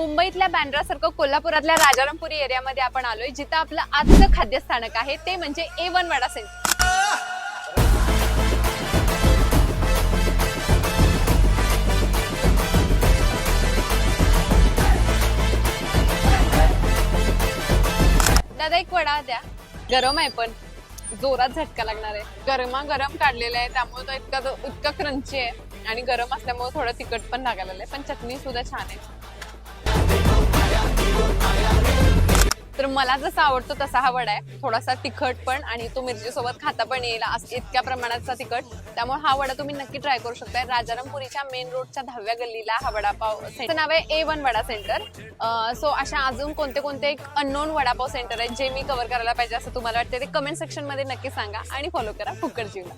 मुंबईतल्या बँड्रा सारखं कोल्हापुरातल्या राजारामपुरी एरियामध्ये आपण आलोय, जिथं आपलं आजचं खाद्यस्थानक आहे ते म्हणजे A1 वडा सेंटर. दादा एक वडा द्या. गरम आहे पण जोरात झटका लागणार आहे. गरमागरम काढलेला आहे त्यामुळे तो इतका क्रंची आहे आणि गरम असल्यामुळे थोडं तिखट पण लागायला लागलंय, पण चटणी सुद्धा छान आहे. तर मला जसा आवडतो तसा हा वडा आहे, थोडासा तिखट पण आणि तो मिरची सोबत खाता पण येईल इतक्या प्रमाणाचा तिखट. त्यामुळे हा वडा तुम्ही नक्की ट्राय करू शकताय. राजारामपुरीच्या मेन रोडच्या 10व्या गल्लीला हा वडापाव सेंटर नाव आहे A1 वडा सेंटर. सो अशा अजून कोणते कोणते अननोन वडापाव सेंटर आहेत जे मी कव्हर करायला पाहिजे असं तुम्हाला वाटतं ते कमेंट सेक्शन मध्ये नक्की सांगा आणि फॉलो करा फुकट जीवला.